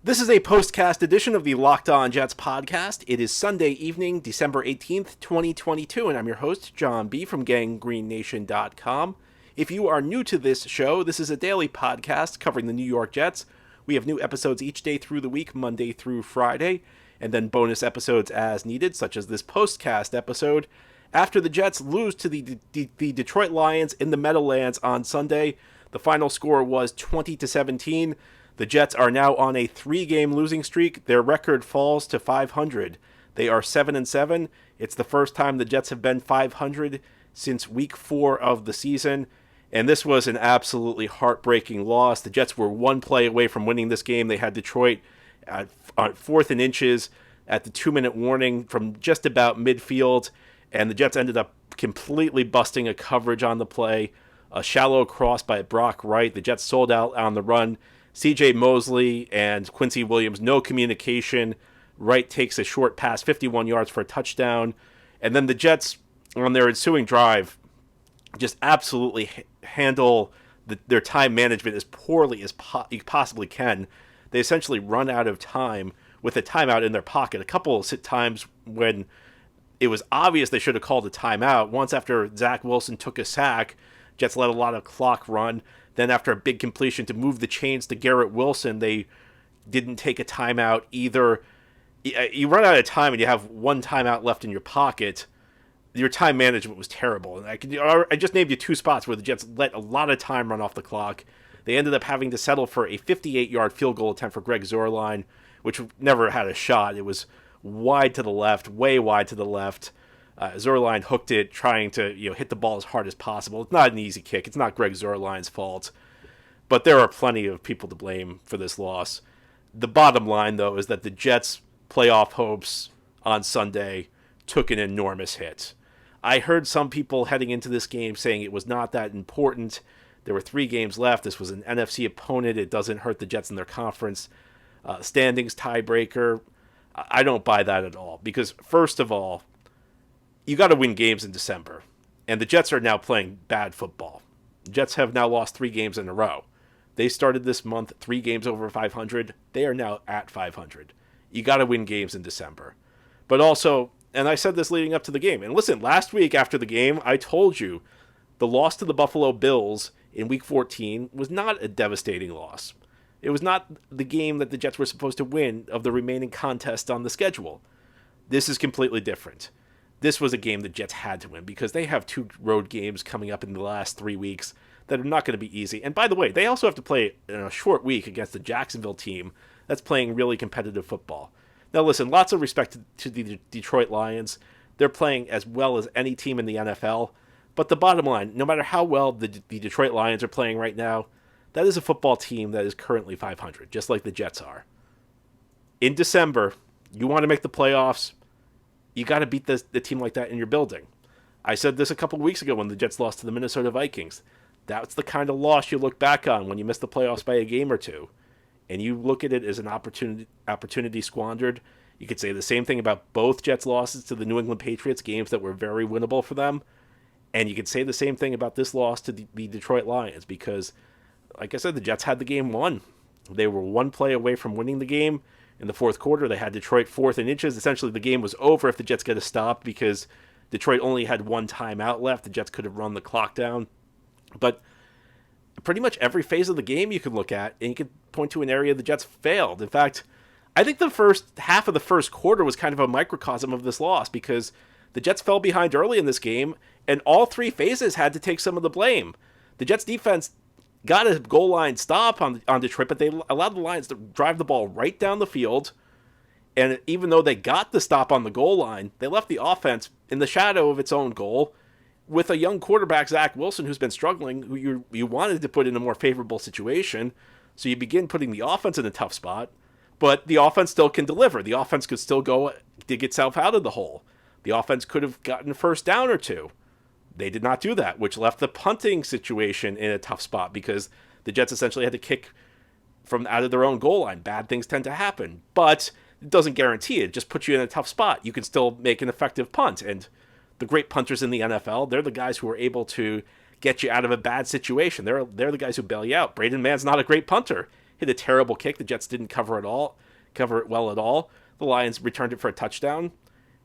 This is a postcast edition of the Locked On Jets podcast. It is Sunday evening, December 18th, 2022, and I'm your host, John B. from GangGreenNation.com. If you are new to this show, this is a daily podcast covering the New York Jets. We have new episodes each day through the week, Monday through Friday, and then bonus episodes as needed, such as this postcast episode. After the Jets lose to the Detroit Lions in the Meadowlands on Sunday, the final score was 20-17. The Jets are now on a 3-game losing streak. Their record falls to 500. They are 7-7. It's the first time the Jets have been 500 since week 4 of the season. And this was an absolutely heartbreaking loss. The Jets were one play away from winning this game. They had Detroit at 4th and inches at the 2-minute warning from just about midfield. And the Jets ended up completely busting a coverage on the play. A shallow cross by Brock Wright. The Jets sold out on the run. C.J. Mosley and Quincy Williams, no communication. Wright takes a short pass, 51 yards for a touchdown. And then the Jets, on their ensuing drive, just absolutely handle their time management as poorly as you possibly can. They essentially run out of time with a timeout in their pocket. A couple of times when it was obvious they should have called a timeout. Once after Zach Wilson took a sack, Jets let a lot of clock run. Then after a big completion to move the chains to Garrett Wilson, they didn't take a timeout either. You run out of time and you have one timeout left in your pocket. Your time management was terrible. And I just named you 2 spots where the Jets let a lot of time run off the clock. They ended up having to settle for a 58-yard field goal attempt for Greg Zuerlein, which never had a shot. It was wide to the left, way wide to the left. Zuerlein hooked it, trying to hit the ball as hard as possible. It's not an easy kick. It's not Greg Zuerlein's fault. But there are plenty of people to blame for this loss. The bottom line, though, is that the Jets' playoff hopes on Sunday took an enormous hit. I heard some people heading into this game saying it was not that important. There were 3 games left. This was an NFC opponent. It doesn't hurt the Jets in their conference standings tiebreaker. I don't buy that at all. Because, first of all, you got to win games in December. And the Jets are now playing bad football. The Jets have now lost 3 games in a row. They started this month 3 games over 500. They are now at 500. You got to win games in December. But also, and I said this leading up to the game, and listen, last week after the game, I told you the loss to the Buffalo Bills in Week 14 was not a devastating loss. It was not the game that the Jets were supposed to win of the remaining contest on the schedule. This is completely different. This was a game the Jets had to win because they have 2 road games coming up in the last 3 weeks that are not going to be easy. And by the way, they also have to play in a short week against the Jacksonville team that's playing really competitive football. Now listen, lots of respect to the Detroit Lions. They're playing as well as any team in the NFL. But the bottom line, no matter how well the Detroit Lions are playing right now, that is a football team that is currently 500, just like the Jets are. In December, you want to make the playoffs, you got to beat the team like that in your building. I said this a couple weeks ago when the Jets lost to the Minnesota Vikings. That's the kind of loss you look back on when you miss the playoffs by a game or 2. And you look at it as an opportunity squandered. You could say the same thing about both Jets' losses to the New England Patriots, games that were very winnable for them. And you could say the same thing about this loss to the Detroit Lions because, like I said, the Jets had the game won. They were one play away from winning the game. In the 4th quarter, they had Detroit 4th and inches. Essentially, the game was over if the Jets get a stop because Detroit only had 1 timeout left. The Jets could have run the clock down. But pretty much every phase of the game you could look at, and you could point to an area the Jets failed. In fact, I think the first half of the first quarter was kind of a microcosm of this loss because the Jets fell behind early in this game, and all 3 phases had to take some of the blame. The Jets defense got a goal line stop on Detroit, but they allowed the Lions to drive the ball right down the field. And even though they got the stop on the goal line, they left the offense in the shadow of its own goal with a young quarterback, Zach Wilson, who's been struggling, who you wanted to put in a more favorable situation. So you begin putting the offense in a tough spot, but the offense still can deliver. The offense could still go dig itself out of the hole. The offense could have gotten a first down or 2. They did not do that, which left the punting situation in a tough spot because the Jets essentially had to kick from out of their own goal line. Bad things tend to happen, but it doesn't guarantee it. It just puts you in a tough spot. You can still make an effective punt, and the great punters in the NFL, they're the guys who are able to get you out of a bad situation. They're the guys who bail you out. Braden Mann's not a great punter. hit a terrible kick. The Jets didn't cover it well at all. The Lions returned it for a touchdown,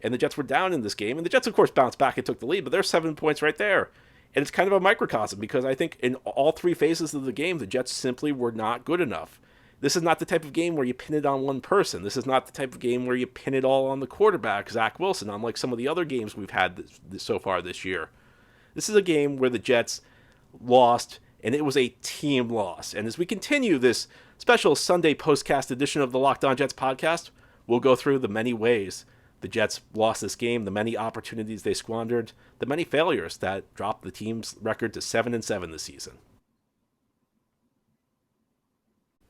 and the Jets were down in this game. And the Jets, of course, bounced back and took the lead, but there's 7 points right there. And it's kind of a microcosm because I think in all three phases of the game, the Jets simply were not good enough. This is not the type of game where you pin it on one person. This is not the type of game where you pin it all on the quarterback, Zach Wilson, unlike some of the other games we've had so far this year. This is a game where the Jets lost, and it was a team loss. And as we continue this special Sunday postcast edition of the Locked On Jets podcast, we'll go through the many ways the Jets lost this game, the many opportunities they squandered, the many failures that dropped the team's record to 7-7 this season.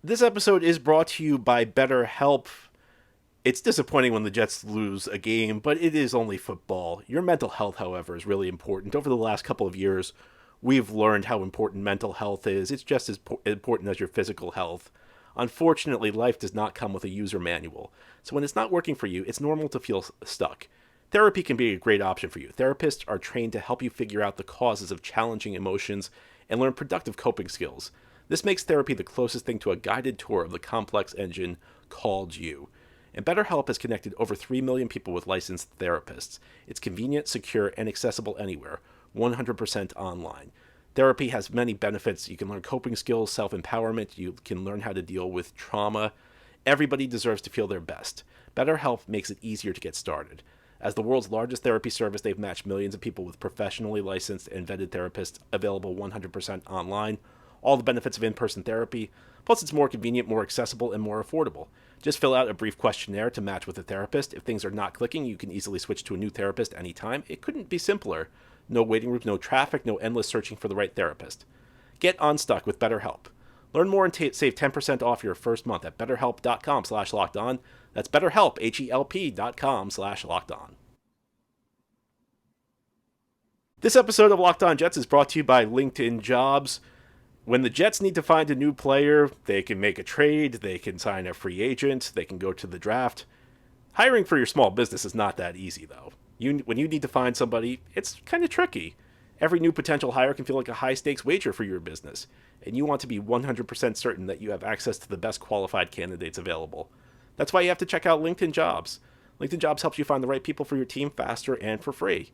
This episode is brought to you by BetterHelp. It's disappointing when the Jets lose a game, but it is only football. Your mental health, however, is really important. Over the last couple of years, we've learned how important mental health is. It's just as important as your physical health. Unfortunately, life does not come with a user manual. So when it's not working for you, it's normal to feel stuck. Therapy can be a great option for you. Therapists are trained to help you figure out the causes of challenging emotions and learn productive coping skills. This makes therapy the closest thing to a guided tour of the complex engine called you. And BetterHelp has connected over 3 million people with licensed therapists. It's convenient, secure, and accessible anywhere, 100% online. Therapy has many benefits. You can learn coping skills, self-empowerment. You can learn how to deal with trauma. Everybody deserves to feel their best. BetterHelp makes it easier to get started. As the world's largest therapy service, they've matched millions of people with professionally licensed and vetted therapists, available 100% online. All the benefits of in-person therapy. Plus, it's more convenient, more accessible, and more affordable. Just fill out a brief questionnaire to match with a therapist. If things are not clicking, you can easily switch to a new therapist anytime. It couldn't be simpler. No waiting rooms, no traffic, no endless searching for the right therapist. Get unstuck with BetterHelp. Learn more and save 10% off your first month at betterhelp.com/lockedon. That's BetterHelp, HELP.com/lockedon. This episode of Locked On Jets is brought to you by LinkedIn Jobs. When the Jets need to find a new player, they can make a trade, they can sign a free agent, they can go to the draft. Hiring for your small business is not that easy, though. When you need to find somebody, it's kind of tricky. Every new potential hire can feel like a high-stakes wager for your business, and you want to be 100% certain that you have access to the best qualified candidates available. That's why you have to check out LinkedIn Jobs. LinkedIn Jobs helps you find the right people for your team faster and for free.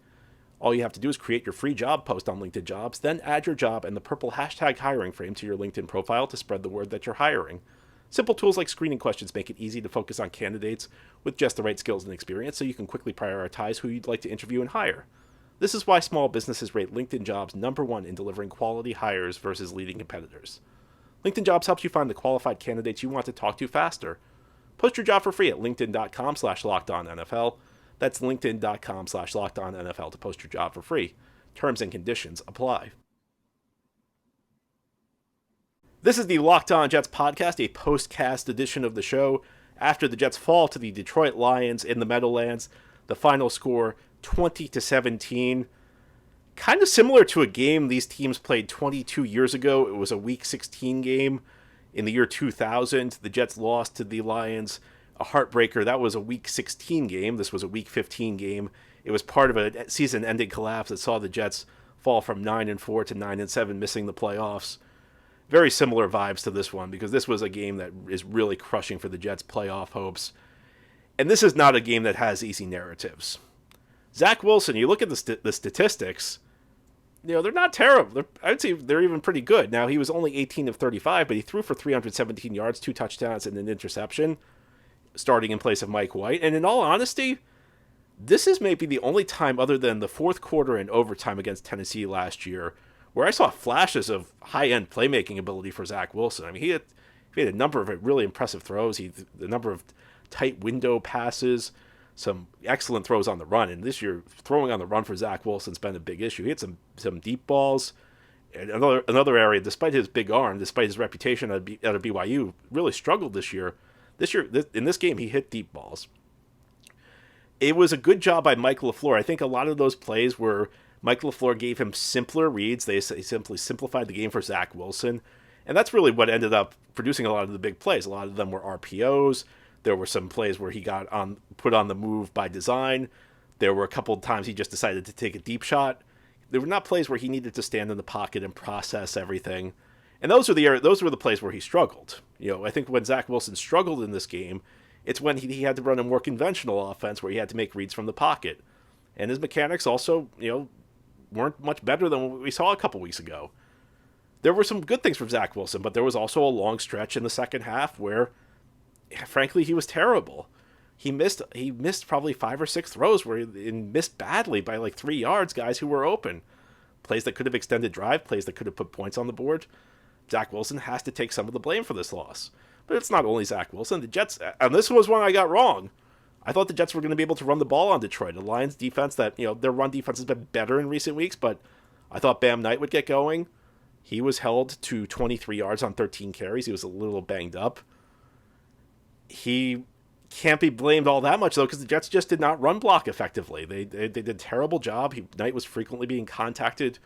All you have to do is create your free job post on LinkedIn Jobs, then add your job and the purple hashtag hiring frame to your LinkedIn profile to spread the word that you're hiring. Simple tools like screening questions make it easy to focus on candidates with just the right skills and experience so you can quickly prioritize who you'd like to interview and hire. This is why small businesses rate LinkedIn Jobs #1 in delivering quality hires versus leading competitors. LinkedIn Jobs helps you find the qualified candidates you want to talk to faster. Post your job for free at linkedin.com/lockedonnfl. That's linkedin.com/lockedonnfl to post your job for free. Terms and conditions apply. This is the Locked On Jets podcast, a postcast edition of the show. After the Jets fall to the Detroit Lions in the Meadowlands, the final score 20-17. Kind of similar to a game these teams played 22 years ago. It was a Week 16 game in the year 2000. The Jets lost to the Lions, a heartbreaker. That was a Week 16 game. This was a Week 15 game. It was part of a season-ending collapse that saw the Jets fall from 9-4 to 9-7, missing the playoffs. Very similar vibes to this one because this was a game that is really crushing for the Jets' playoff hopes. And this is not a game that has easy narratives. Zach Wilson, you look at the statistics, they're not terrible. I would say they're even pretty good. Now, he was only 18 of 35, but he threw for 317 yards, 2 touchdowns, and an interception, starting in place of Mike White. And in all honesty, this is maybe the only time other than the fourth quarter and overtime against Tennessee last year where I saw flashes of high-end playmaking ability for Zach Wilson. I mean, he had a number of really impressive throws, the number of tight window passes, some excellent throws on the run. And this year, throwing on the run for Zach Wilson's been a big issue. He had some deep balls. And another area, despite his big arm, despite his reputation at BYU, really struggled this year. In this game, he hit deep balls. It was a good job by Mike LaFleur. I think a lot of those plays were Mike LaFleur gave him simpler reads. They simply simplified the game for Zach Wilson. And that's really what ended up producing a lot of the big plays. A lot of them were RPOs. There were some plays where he got put on the move by design. There were a couple of times he just decided to take a deep shot. There were not plays where he needed to stand in the pocket and process everything. And those were the plays where he struggled. I think when Zach Wilson struggled in this game, it's when he had to run a more conventional offense where he had to make reads from the pocket. And his mechanics also, weren't much better than what we saw a couple weeks ago. There were some good things from Zach Wilson, but there was also a long stretch in the second half where, frankly, he was terrible. He missed probably 5 or 6 throws where he missed badly by like 3 yards, guys who were open. Plays that could have extended drive, plays that could have put points on the board. Zach Wilson has to take some of the blame for this loss. But it's not only Zach Wilson. The Jets, and this was one I got wrong. I thought the Jets were going to be able to run the ball on Detroit. The Lions defense their run defense has been better in recent weeks, but I thought Bam Knight would get going. He was held to 23 yards on 13 carries. He was a little banged up. He can't be blamed all that much, though, because the Jets just did not run block effectively. They did a terrible job. Knight was frequently being contacted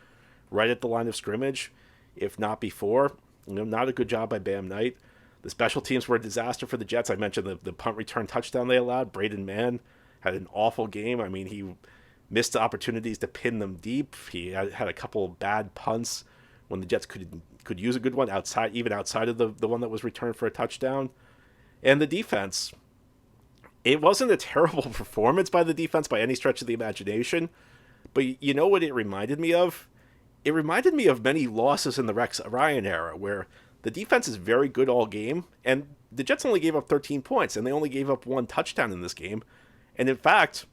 right at the line of scrimmage, if not before. Not a good job by Bam Knight. The special teams were a disaster for the Jets. I mentioned the punt return touchdown they allowed. Braden Mann had an awful game. I mean, he missed opportunities to pin them deep. He had a couple of bad punts when the Jets could use a good one outside of the one that was returned for a touchdown. And the defense, it wasn't a terrible performance by the defense by any stretch of the imagination, but you know what it reminded me of? It reminded me of many losses in the Rex Ryan era, where the defense is very good all game, and the Jets only gave up 13 points, and they only gave up 1 touchdown in this game. And in fact,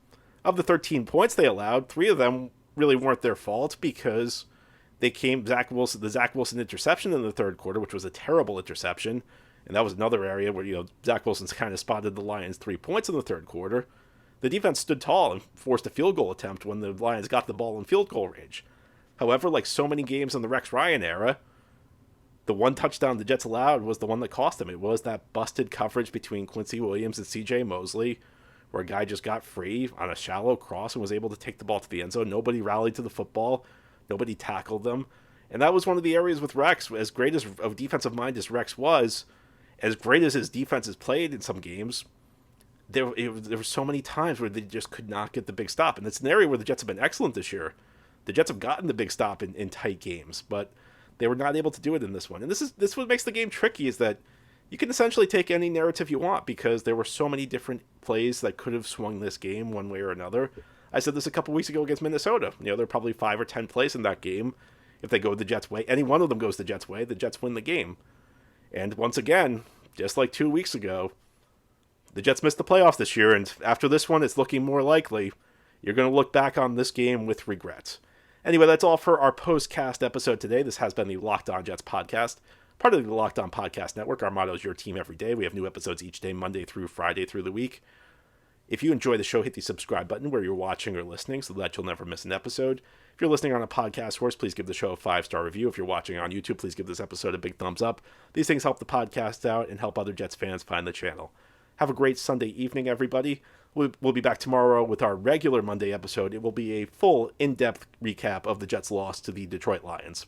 of the 13 points they allowed, 3 of them really weren't their fault because the Zach Wilson interception in the third quarter, which was a terrible interception, and that was another area where, Zach Wilson's kind of spotted the Lions 3 points in the third quarter. The defense stood tall and forced a field goal attempt when the Lions got the ball in field goal range. However, like so many games in the Rex Ryan era, the 1 touchdown the Jets allowed was the one that cost them. It was that busted coverage between Quincy Williams and C.J. Mosley, where a guy just got free on a shallow cross and was able to take the ball to the end zone. Nobody rallied to the football. Nobody tackled them. And that was one of the areas with Rex, as great as of defensive mind as Rex was, as great as his defense has played in some games, there were so many times where they just could not get the big stop. And it's an area where the Jets have been excellent this year. The Jets have gotten the big stop in tight games, but they were not able to do it in this one. And this is what makes the game tricky, is that you can essentially take any narrative you want because there were so many different plays that could have swung this game one way or another. I said this a couple weeks ago against Minnesota. There are probably 5 or 10 plays in that game. If they go the Jets' way, any one of them goes the Jets' way, the Jets win the game. And once again, just like 2 weeks ago, the Jets missed the playoffs this year, and after this one, it's looking more likely you're going to look back on this game with regret. Anyway, that's all for our POSTCAST episode today. This has been the Locked On Jets podcast, part of the Locked On Podcast Network. Our motto is your team every day. We have new episodes each day, Monday through Friday through the week. If you enjoy the show, hit the subscribe button where you're watching or listening so that you'll never miss an episode. If you're listening on a podcast source, please give the show a 5-star review. If you're watching on YouTube, please give this episode a big thumbs up. These things help the podcast out and help other Jets fans find the channel. Have a great Sunday evening, everybody. We'll be back tomorrow with our regular Monday episode. It will be a full, in-depth recap of the Jets' loss to the Detroit Lions.